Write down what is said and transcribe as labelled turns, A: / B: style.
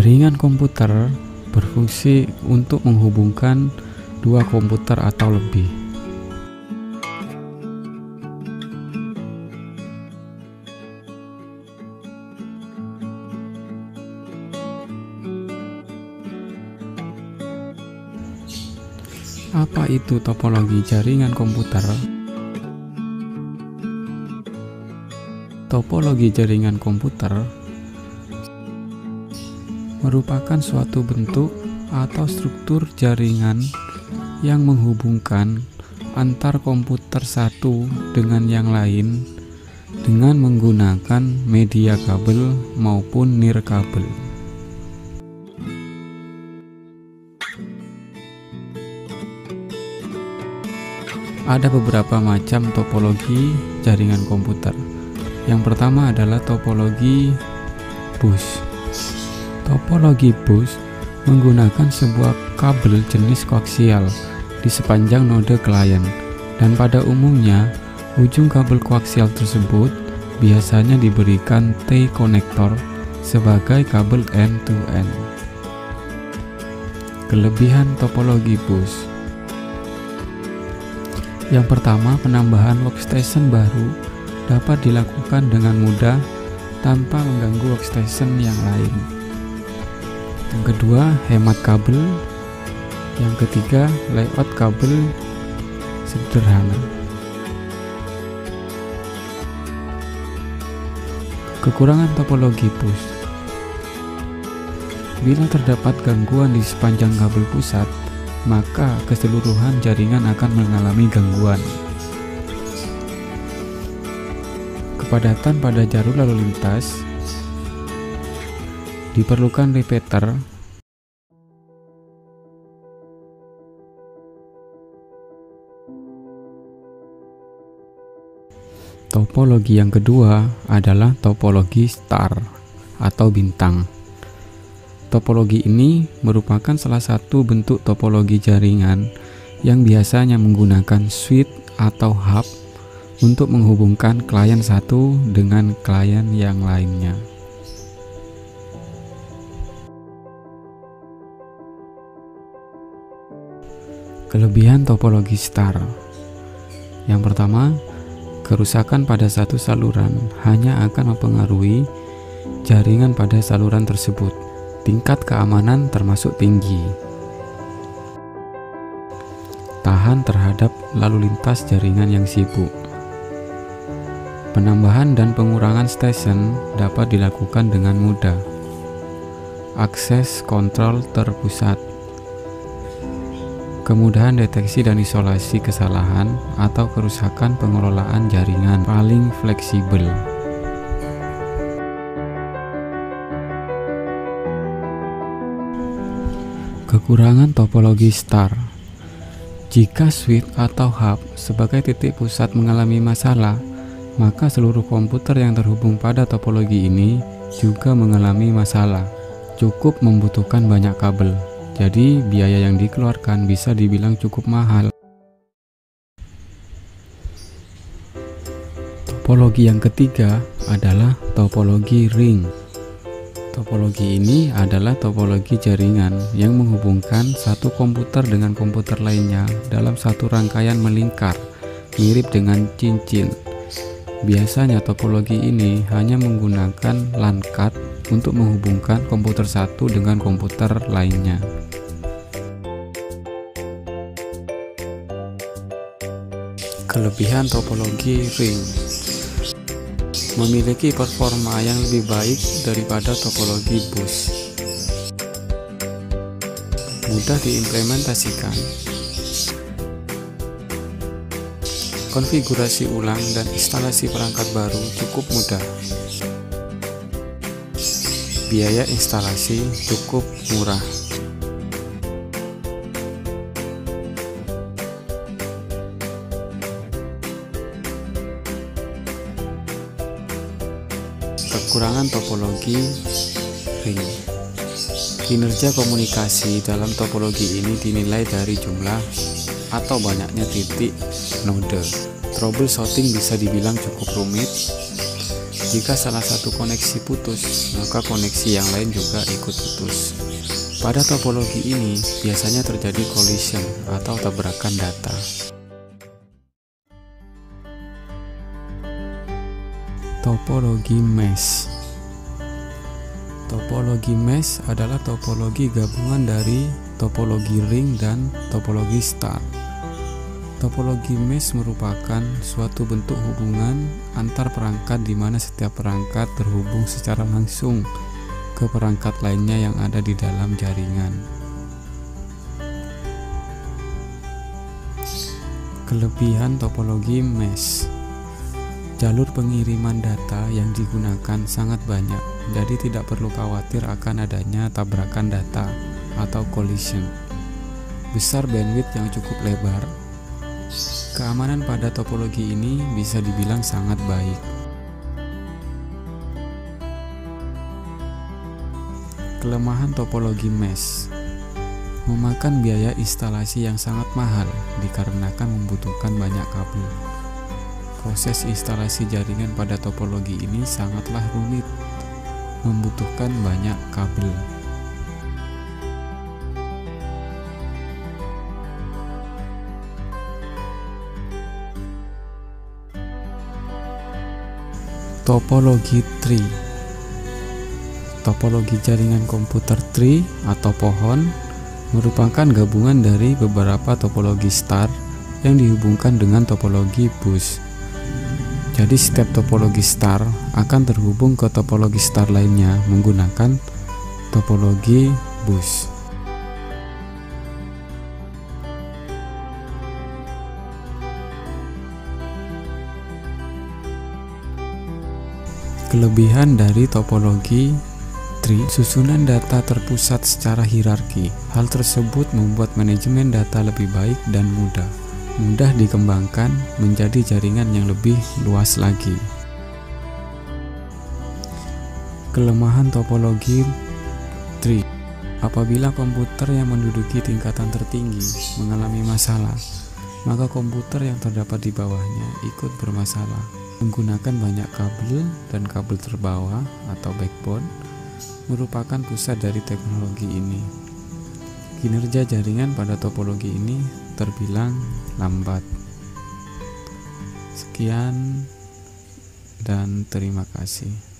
A: Jaringan komputer berfungsi untuk menghubungkan dua komputer atau lebih. Apa itu topologi jaringan komputer? Topologi jaringan komputer merupakan suatu bentuk atau struktur jaringan yang menghubungkan antar komputer satu dengan yang lain dengan menggunakan media kabel maupun nirkabel. Ada beberapa macam topologi jaringan komputer. Yang pertama adalah topologi bus. Topologi bus menggunakan sebuah kabel jenis koaksial di sepanjang node klien, dan pada umumnya ujung kabel koaksial tersebut biasanya diberikan T-konektor sebagai kabel end-to-end. Kelebihan topologi bus. Yang pertama, penambahan workstation baru dapat dilakukan dengan mudah tanpa mengganggu workstation yang lain. Yang kedua, hemat kabel. Yang ketiga, layout kabel sederhana. Kekurangan topologi bus. Bila terdapat gangguan di sepanjang kabel pusat, maka keseluruhan jaringan akan mengalami gangguan. Kepadatan pada jalur lalu lintas. Diperlukan repeater. Topologi yang kedua adalah topologi star atau bintang. Topologi ini merupakan salah satu bentuk topologi jaringan yang biasanya menggunakan switch atau hub untuk menghubungkan klien satu dengan klien yang lainnya. Kelebihan topologi star. Yang pertama, kerusakan pada satu saluran hanya akan mempengaruhi jaringan pada saluran tersebut. Tingkat keamanan termasuk tinggi. Tahan terhadap lalu lintas jaringan yang sibuk. Penambahan dan pengurangan stesen dapat dilakukan dengan mudah. Akses kontrol terpusat. Kemudahan deteksi dan isolasi kesalahan atau kerusakan pengelolaan jaringan paling fleksibel. Kekurangan topologi star. Jika switch atau hub sebagai titik pusat mengalami masalah, maka seluruh komputer yang terhubung pada topologi ini juga mengalami masalah. Cukup membutuhkan banyak kabel, jadi biaya yang dikeluarkan bisa dibilang cukup mahal. Topologi yang ketiga adalah topologi ring. Topologi ini adalah topologi jaringan yang menghubungkan satu komputer dengan komputer lainnya dalam satu rangkaian melingkar, mirip dengan cincin. Biasanya topologi ini hanya menggunakan LAN card untuk menghubungkan komputer satu dengan komputer lainnya. Kelebihan topologi ring. Memiliki performa yang lebih baik daripada topologi bus. Mudah diimplementasikan. Konfigurasi ulang dan instalasi perangkat baru cukup mudah. Biaya instalasi cukup murah. Kekurangan topologi ring. Kinerja komunikasi dalam topologi ini dinilai dari jumlah atau banyaknya titik node. Troubleshooting bisa dibilang cukup rumit. Jika salah satu koneksi putus, maka koneksi yang lain juga ikut putus. Pada topologi ini biasanya terjadi collision atau tabrakan data. Topologi mesh. Topologi mesh adalah topologi gabungan dari topologi ring dan topologi star. Topologi mesh merupakan suatu bentuk hubungan antar perangkat di mana setiap perangkat terhubung secara langsung ke perangkat lainnya yang ada di dalam jaringan. Kelebihan topologi mesh. Jalur pengiriman data yang digunakan sangat banyak, jadi tidak perlu khawatir akan adanya tabrakan data atau collision. Besar bandwidth yang cukup lebar. Keamanan pada topologi ini bisa dibilang sangat baik. Kelemahan topologi mesh. Memakan biaya instalasi yang sangat mahal dikarenakan membutuhkan banyak kabel. Proses instalasi jaringan pada topologi ini sangatlah rumit, membutuhkan banyak kabel. Topologi tree. Topologi jaringan komputer tree atau pohon merupakan gabungan dari beberapa topologi star yang dihubungkan dengan topologi bus. Jadi setiap topologi star akan terhubung ke topologi star lainnya menggunakan topologi bus. Kelebihan dari topologi tree, susunan data terpusat secara hierarki. Hal tersebut membuat manajemen data lebih baik dan mudah dikembangkan menjadi jaringan yang lebih luas lagi. Kelemahan topologi tree. Apabila komputer yang menduduki tingkatan tertinggi mengalami masalah, maka komputer yang terdapat di bawahnya ikut bermasalah. Menggunakan banyak kabel dan kabel terbawah atau backbone merupakan pusat dari teknologi ini. Kinerja jaringan pada topologi ini terbilang lambat. Sekian dan terima kasih.